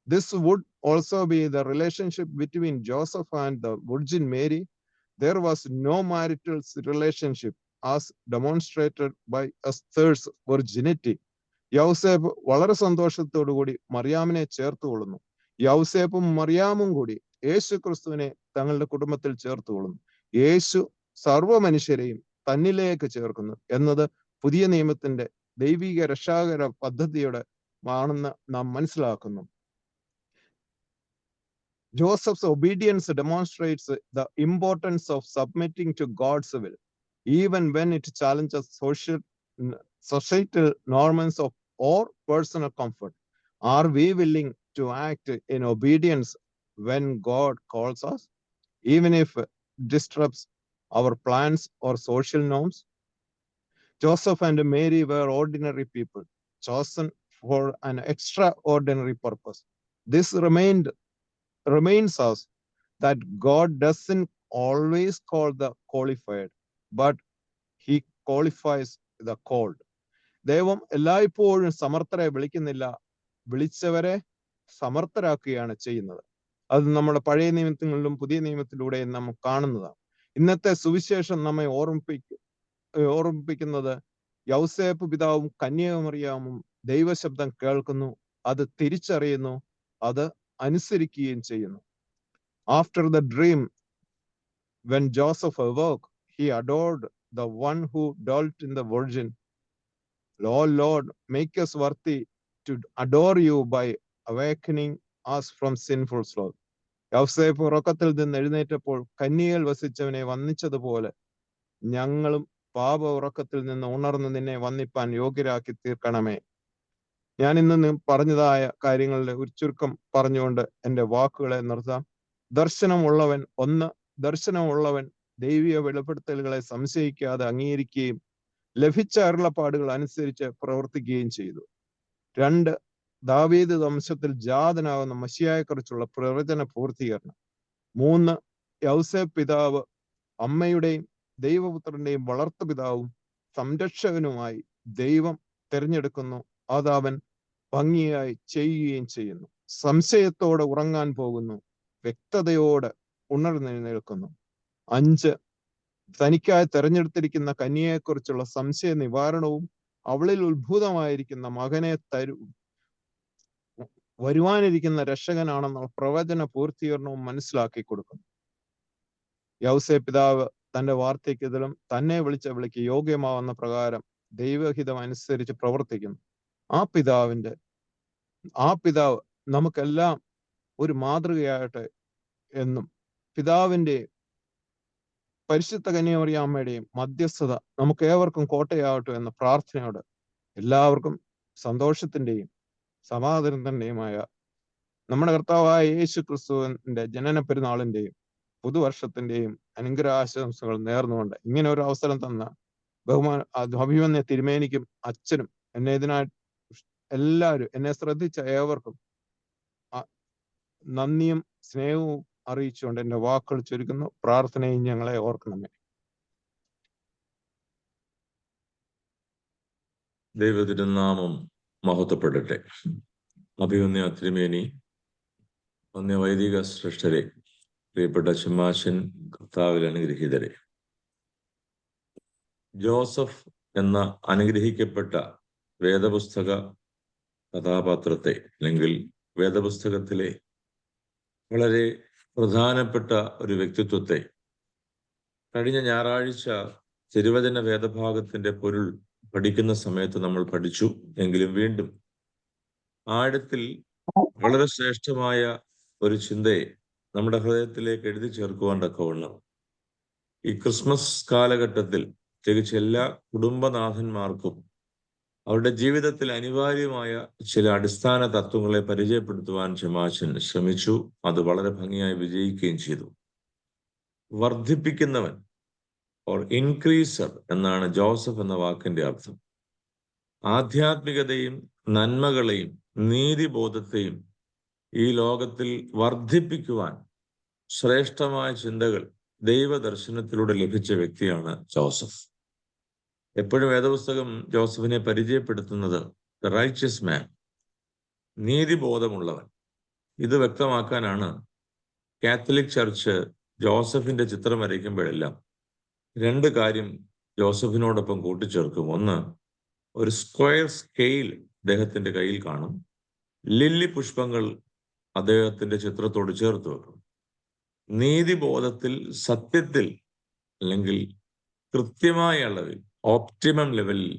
This would also be the relationship between Joseph and the Virgin Mary. There was no marital relationship as demonstrated by Esther's virginity. യൗസേപ്പ് വളരെ സന്തോഷത്തോടു കൂടി മറിയാമിനെ ചേർത്തുകൊള്ളുന്നു. യൗസേപ്പും മറിയാമും കൂടി യേശു ക്രിസ്തുവിനെ തങ്ങളുടെ കുടുംബത്തിൽ ചേർത്തുകൊള്ളുന്നു. യേശു സർവ്വ മനുഷ്യരെയും തന്നിലേക്ക് ചേർക്കുന്നു എന്നത് പുതിയ നിയമത്തിന്റെ ദൈവിക രക്ഷാകര പദ്ധതിയുടെ ആണെന്ന് നാം മനസ്സിലാക്കുന്നു. Joseph's obedience demonstrates the importance of submitting to God's will, even when it challenges societal norms or personal comfort. Are we willing to act in obedience when God calls us, even if it disrupts our plans or social norms? Joseph and Mary were ordinary people, chosen for an extraordinary purpose. This reminds us that God doesn't always call the qualified, but he qualifies the called. ദൈവം എല്ലായ്പ്പോഴും സമർത്ഥരെ വിളിക്കുന്നില്ല, വിളിച്ചവരെ സമർത്ഥരാക്കുകയാണ് ചെയ്യുന്നത്. അത് നമ്മുടെ പഴയ നിയമങ്ങളിലും പുതിയ നിയമത്തിലൂടെയും നാം കാണുന്നതാണ്. ഇന്നത്തെ സുവിശേഷം നമ്മെ ഓർമ്മിപ്പിക്കുന്നത് യൗസേപ്പ് പിതാവും കന്യാമറിയാമും ദൈവശബ്ദം കേൾക്കുന്നു, അത് തിരിച്ചറിയുന്നു, അത് അനുസരിക്കുകയും ചെയ്യുന്നു. After the dream, when Joseph awoke, he adored the one who dwelt in the Virgin. Oh Lord, make us worthy to adore you by awakening us from sinful sloth. യൗസേപ്പ് ഉറക്കത്തിൽ നിന്ന് എഴുന്നേറ്റപ്പോൾ കന്യകയിൽ വസിച്ചവനെ വന്ദിച്ചതുപോലെ ഞങ്ങളും പാപ ഉറക്കത്തിൽ നിന്ന് ഉണർന്ന് നിന്നെ വന്ദിപ്പാൻ യോഗ്യരാക്കി തീർക്കണമേ. ഞാൻ ഇന്ന് പറഞ്ഞതായ കാര്യങ്ങളുടെ ഒരു ചുരുക്കം പറഞ്ഞുകൊണ്ട് എൻ്റെ വാക്കുകളെ നിർത്താം. ദർശനമുള്ളവൻ ദൈവിക വെളിപ്പെടുത്തലുകളെ സംശയിക്കാതെ അംഗീകരിക്കുകയും ലഭിച്ച അരുളപ്പാടുകൾ അനുസരിച്ച് പ്രവർത്തിക്കുകയും ചെയ്തു. 2. ദാവീദ് വംശത്തിൽ ജാതനാകുന്ന മശിയായെക്കുറിച്ചുള്ള പ്രവചന പൂർത്തീകരണം. 3. യൗസേപ്പ് പിതാവ് അമ്മയുടെയും ദൈവപുത്രന്റെയും വളർത്തുപിതാവും സംരക്ഷകനുമായി ദൈവം തിരഞ്ഞെടുക്കുന്നു. അത് അവൻ ഭംഗിയായി ചെയ്യുകയും ചെയ്യുന്നു. സംശയത്തോടെ ഉറങ്ങാൻ പോകുന്നു, വ്യക്തതയോടെ ഉണർന്നെഴുന്നേൽക്കുന്നു. 5. തനിക്കായി തെരഞ്ഞെടുത്തിരിക്കുന്ന കന്യയെക്കുറിച്ചുള്ള സംശയ നിവാരണവും അവളിൽ ഉത്ഭൂതമായിരിക്കുന്ന മകനെ വരുവാനിരിക്കുന്ന രക്ഷകനാണെന്നുള്ള പ്രവചന പൂർത്തീകരണവും മനസ്സിലാക്കി കൊടുക്കുന്നു. യൗസേപ്പ് പിതാവ് തന്റെ വാർദ്ധക്യത്തിലും തന്നെ വിളിച്ച വിളിക്ക് യോഗ്യമാവുന്ന പ്രകാരം ദൈവഹിതം അനുസരിച്ച് പ്രവർത്തിക്കുന്നു. ആ പിതാവ് നമുക്കെല്ലാം ഒരു മാതൃകയാകട്ടെ എന്നും പിതാവിന്റെ പരിശുദ്ധ കന്യാമറിയാമ്മയുടെയും മധ്യസ്ഥത നമുക്ക് ഏവർക്കും കോട്ടയാകട്ടെ എന്ന പ്രാർത്ഥനയോടെ എല്ലാവർക്കും സന്തോഷത്തിന്റെയും സമാധാനത്തിന്റെയുമായ നമ്മുടെ കർത്താവായ യേശു ക്രിസ്തുവിന്റെ ജനന പെരുന്നാളിന്റെയും പുതുവർഷത്തിന്റെയും അനുഗ്രഹാശംസകൾ നേർന്നുകൊണ്ട് ഇങ്ങനെ ഒരു അവസരം തന്ന അഭിമന്യ തിരുമേനിക്കും അച്ഛനും എന്നെ ഇതിനായി എല്ലാവരും എന്നെ ശ്രദ്ധിച്ച ഏവർക്കും നന്ദിയും സ്നേഹവും അറിയിച്ചുകൊണ്ട് എന്റെ വാക്കുകൾ ചുരുക്കുന്നു. പ്രാർത്ഥനയും ഞങ്ങളെ ഓർക്കണമേ. ദൈവതിരുനാമം മഹത്വപ്പെടട്ടെ. അഭിമന്യ തിരുമേനി, വന്യ വൈദിക ശ്രേഷ്ഠരെ, പ്രിയപ്പെട്ട ശമാശൻ, കർത്താവിൽ അനുഗ്രഹീതരെ, ജോസഫ് എന്ന അനുഗ്രഹിക്കപ്പെട്ട വേദപുസ്തക കഥാപാത്രത്തെ അല്ലെങ്കിൽ വേദപുസ്തകത്തിലെ വളരെ പ്രധാനപ്പെട്ട ഒരു വ്യക്തിത്വത്തെ കഴിഞ്ഞ ഞായറാഴ്ച തിരുവചന വേദഭാഗത്തിന്റെ പൊരുൾ പഠിക്കുന്ന സമയത്ത് നമ്മൾ പഠിച്ചു. എങ്കിലും വീണ്ടും ആഴത്തിൽ വളരെ ശ്രേഷ്ഠമായ ഒരു ചിന്തയെ നമ്മുടെ ഹൃദയത്തിലേക്ക് എഴുതി ചേർക്കുവാൻ തക്കവണ്ണം ഈ ക്രിസ്മസ് കാലഘട്ടത്തിൽ പ്രത്യേകിച്ച് എല്ലാ കുടുംബനാഥന്മാർക്കും അവരുടെ ജീവിതത്തിൽ അനിവാര്യമായ ചില അടിസ്ഥാന തത്വങ്ങളെ പരിചയപ്പെടുത്തുവാൻ ശമാശൻ ശ്രമിച്ചു. അത് വളരെ ഭംഗിയായി വിജയിക്കുകയും ചെയ്തു. വർദ്ധിപ്പിക്കുന്നവൻ ഓർ ഇൻക്രീസർ എന്നാണ് ജോസഫ് എന്ന വാക്കിന്റെ അർത്ഥം. ആധ്യാത്മികതയും നന്മകളെയും നീതിബോധത്തെയും ഈ ലോകത്തിൽ വർദ്ധിപ്പിക്കുവാൻ ശ്രേഷ്ഠമായ ചിന്തകൾ ദൈവദർശനത്തിലൂടെ ലഭിച്ച വ്യക്തിയാണ് ജോസഫ്. എപ്പോഴും വേദപുസ്തകം ജോസഫിനെ പരിചയപ്പെടുത്തുന്നത് ദ റൈച്ചസ് മാൻ, നീതിബോധമുള്ളവൻ. ഇത് വ്യക്തമാക്കാനാണ് കാത്തലിക് ചർച്ച് ജോസഫിന്റെ ചിത്രം വരയ്ക്കുമ്പോഴെല്ലാം 2 കാര്യം ജോസഫിനോടൊപ്പം കൂട്ടിച്ചേർക്കും. ഒന്ന്, ഒരു സ്ക്വയർ സ്കെയിൽ അദ്ദേഹത്തിന്റെ കയ്യിൽ കാണും. ലില്ലി പുഷ്പങ്ങൾ അദ്ദേഹത്തിന്റെ ചിത്രത്തോട് ചേർത്ത് വെക്കും. നീതിബോധത്തിൽ, സത്യത്തിൽ, അല്ലെങ്കിൽ കൃത്യമായ അളവിൽ, ഓപ്റ്റിമം ലെവലിൽ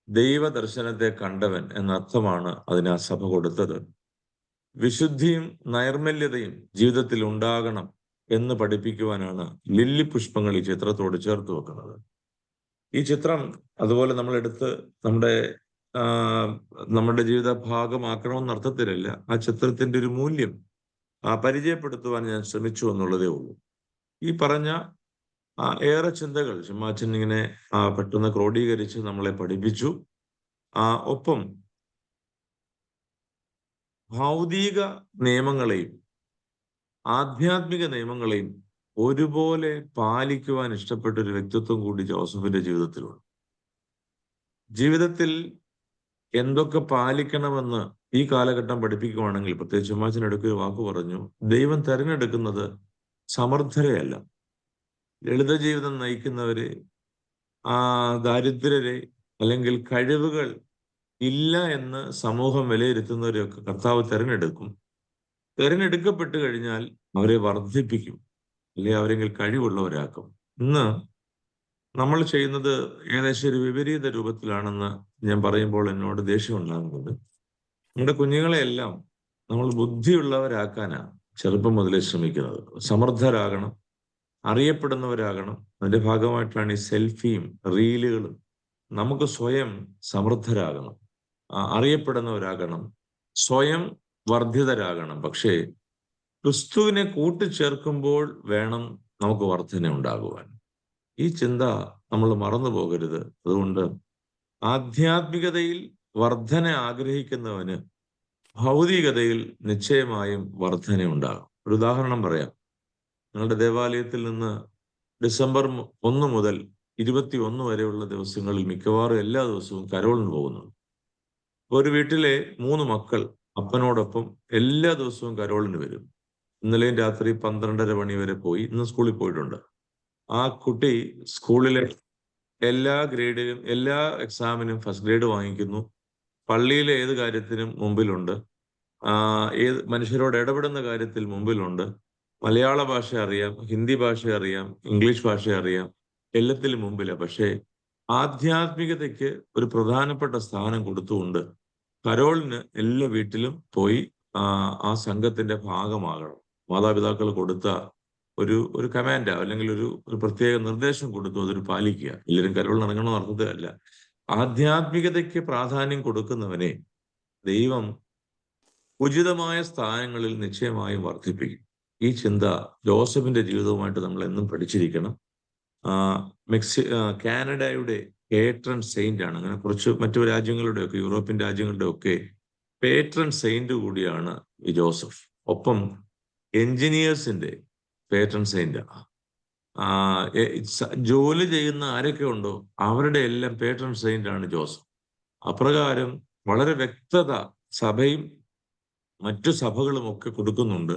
ദൈവദർശനത്തെ കണ്ടവൻ എന്നർത്ഥമാണ് അതിന് ആ സഭ കൊടുത്തത്. വിശുദ്ധിയും നൈർമല്യതയും ജീവിതത്തിൽ ഉണ്ടാകണം എന്ന് പഠിപ്പിക്കുവാനാണ് ലില്ലി പുഷ്പങ്ങൾ ഈ ചിത്രത്തോട് ചേർത്ത് വെക്കുന്നത്. ഈ ചിത്രം അതുപോലെ നമ്മളെടുത്ത് നമ്മുടെ ജീവിത ഭാഗമാക്കണമെന്ന അർത്ഥത്തിലല്ല, ആ ചിത്രത്തിന്റെ ഒരു മൂല്യം പരിചയപ്പെടുത്തുവാൻ ഞാൻ ശ്രമിച്ചു എന്നുള്ളതേ ഉള്ളൂ. ഈ പറഞ്ഞ ഏറെ ചിന്തകൾ ശമാച്ചൻ ഇങ്ങനെ പെട്ടെന്ന് ക്രോഡീകരിച്ച് നമ്മളെ പഠിപ്പിച്ചു. ഒപ്പം ഭൗതിക നിയമങ്ങളെയും ആധ്യാത്മിക നിയമങ്ങളെയും ഒരുപോലെ പാലിക്കുവാൻ ഇഷ്ടപ്പെട്ട ഒരു വ്യക്തിത്വം കൂടി ജോസഫിന്റെ ജീവിതത്തിലുണ്ട്. ജീവിതത്തിൽ എന്തൊക്കെ പാലിക്കണമെന്ന് ഈ കാലഘട്ടം പഠിപ്പിക്കുവാണെങ്കിൽ, പ്രത്യേകിച്ച് ശമാച്ചനെടുക്കൊരു വാക്ക് പറഞ്ഞു, ദൈവം തെരഞ്ഞെടുക്കുന്നത് സമർത്ഥരെയല്ല, ലളിത ജീവിതം നയിക്കുന്നവരെ, ദാരിദ്ര്യരെ, അല്ലെങ്കിൽ കഴിവുകൾ ഇല്ല എന്ന് സമൂഹം വിലയിരുത്തുന്നവരെയൊക്കെ കർത്താവ് തെരഞ്ഞെടുക്കും. തെരഞ്ഞെടുക്കപ്പെട്ട് കഴിഞ്ഞാൽ അവരെ വർദ്ധിപ്പിക്കും, അല്ലെങ്കിൽ അവരെങ്കിൽ കഴിവുള്ളവരാക്കും. ഇന്ന് നമ്മൾ ചെയ്യുന്നത് ഏകദേശം ഒരു വിപരീത രൂപത്തിലാണെന്ന് ഞാൻ പറയുമ്പോൾ എന്നോട് ദേഷ്യം ഉണ്ടാകുന്നുണ്ട്. നമ്മുടെ കുഞ്ഞുങ്ങളെയെല്ലാം നമ്മൾ ബുദ്ധിയുള്ളവരാക്കാനാണ് ചെറുപ്പം മുതലേ ശ്രമിക്കുന്നത്. സമർത്ഥരാകണം, അറിയപ്പെടുന്നവരാകണം. അതിന്റെ ഭാഗമായിട്ടാണ് ഈ സെൽഫിയും റീലുകളും. നമുക്ക് സ്വയം സമർത്ഥരാകണം, അറിയപ്പെടുന്നവരാകണം, സ്വയം വർദ്ധിതരാകണം. പക്ഷേ ക്രിസ്തുവിനെ കൂട്ടിച്ചേർക്കുമ്പോൾ വേണം നമുക്ക് വർധന ഉണ്ടാകുവാൻ. ഈ ചിന്ത നമ്മൾ മറന്നു പോകരുത്. അതുകൊണ്ട് ആധ്യാത്മികതയിൽ വർധന ആഗ്രഹിക്കുന്നവന് ഭൗതികതയിൽ നിശ്ചയമായും വർധന ഉണ്ടാകും. ഒരു ഉദാഹരണം പറയാം. ഞങ്ങളുടെ ദേവാലയത്തിൽ നിന്ന് ഡിസംബർ 1 മുതൽ 21 വരെയുള്ള ദിവസങ്ങളിൽ മിക്കവാറും എല്ലാ ദിവസവും കരോളിന് പോകുന്നുണ്ട്. ഒരു വീട്ടിലെ 3 മക്കൾ അപ്പനോടൊപ്പം എല്ലാ ദിവസവും കരോളിന് വരും. ഇന്നലെയും രാത്രി 12:30 മണി വരെ പോയി. ഇന്ന് സ്കൂളിൽ പോയിട്ടുണ്ട്. ആ കുട്ടി സ്കൂളിലെ എല്ലാ ഗ്രേഡിലും എല്ലാ എക്സാമിനും ഫസ്റ്റ് ഗ്രേഡ് വാങ്ങിക്കുന്നു. പള്ളിയിലെ ഏത് കാര്യത്തിനും മുമ്പിലുണ്ട്. ഏത് മനുഷ്യരോട് ഇടപെടുന്ന കാര്യത്തിൽ മുമ്പിലുണ്ട്. മലയാള ഭാഷ അറിയാം, ഹിന്ദി ഭാഷ അറിയാം, ഇംഗ്ലീഷ് ഭാഷ അറിയാം, എല്ലാത്തിലും മുമ്പിലാണ്. പക്ഷേ ആധ്യാത്മികതയ്ക്ക് ഒരു പ്രധാനപ്പെട്ട സ്ഥാനം കൊടുത്തുകൊണ്ട് കരോളിന് എല്ലാ വീട്ടിലും പോയി ആ സംഘത്തിന്റെ ഭാഗമാകണം. മാതാപിതാക്കൾ കൊടുത്ത ഒരു കമാൻഡാ, അല്ലെങ്കിൽ ഒരു പ്രത്യേക നിർദ്ദേശം കൊടുത്തു, അതൊരു പാലിക്കുക. എല്ലാവരും കരോളിന് ഇറങ്ങണമെന്ന് അർത്ഥത്തിലല്ല. ആധ്യാത്മികതയ്ക്ക് പ്രാധാന്യം കൊടുക്കുന്നവനെ ദൈവം ഉചിതമായ സ്ഥാനങ്ങളിൽ നിശ്ചയമായും വർദ്ധിപ്പിക്കും. ഈ ചിന്ത ജോസഫിന്റെ ജീവിതവുമായിട്ട് നമ്മൾ എന്നും പഠിച്ചിരിക്കണം. കാനഡയുടെ പേട്രൺ സെയിന്റ് ആണ്. അങ്ങനെ കുറച്ച് മറ്റു രാജ്യങ്ങളുടെയൊക്കെ, യൂറോപ്യൻ രാജ്യങ്ങളുടെയൊക്കെ പേട്രൺ സെയിന്റ് കൂടിയാണ് ഈ ജോസഫ്. ഒപ്പം എഞ്ചിനീയേഴ്സിന്റെ പേട്രൺ സെയിന്റ്. ജോലി ചെയ്യുന്ന ആരൊക്കെ ഉണ്ടോ അവരുടെ എല്ലാം പേട്രൺ സെയിന്റ് ആണ് ജോസഫ്. അപ്രകാരം വളരെ വ്യക്തത സഭയും മറ്റു സഭകളും ഒക്കെ കൊടുക്കുന്നുണ്ട്.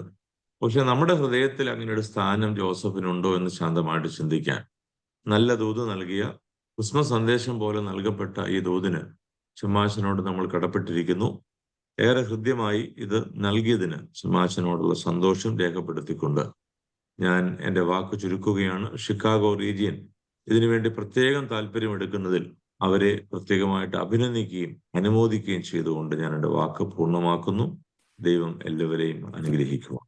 പക്ഷെ നമ്മുടെ ഹൃദയത്തിൽ അങ്ങനെ ഒരു സ്ഥാനം ജോസഫിനുണ്ടോ എന്ന് ശാന്തമായിട്ട് ചിന്തിക്കാൻ നല്ല ദൂത് നൽകിയ, ക്രിസ്മസ് സന്ദേശം പോലെ നൽകപ്പെട്ട ഈ ദൂതിന് ശമാശനോട് നമ്മൾ കടപ്പെട്ടിരിക്കുന്നു. ഏറെ ഹൃദ്യമായി ഇത് നൽകിയതിന് ശമാശനോടുള്ള സന്തോഷം രേഖപ്പെടുത്തിക്കൊണ്ട് ഞാൻ എൻ്റെ വാക്ക് ചുരുക്കുകയാണ്. ഷിക്കാഗോ റീജിയൻ ഇതിനുവേണ്ടി പ്രത്യേകം താല്പര്യമെടുക്കുന്നതിൽ അവരെ പ്രത്യേകമായിട്ട് അഭിനന്ദിക്കുകയും അനുമോദിക്കുകയും ചെയ്തുകൊണ്ട് ഞാൻ എൻ്റെ വാക്ക് പൂർണ്ണമാക്കുന്നു. ദൈവം എല്ലാവരെയും അനുഗ്രഹിക്കുക.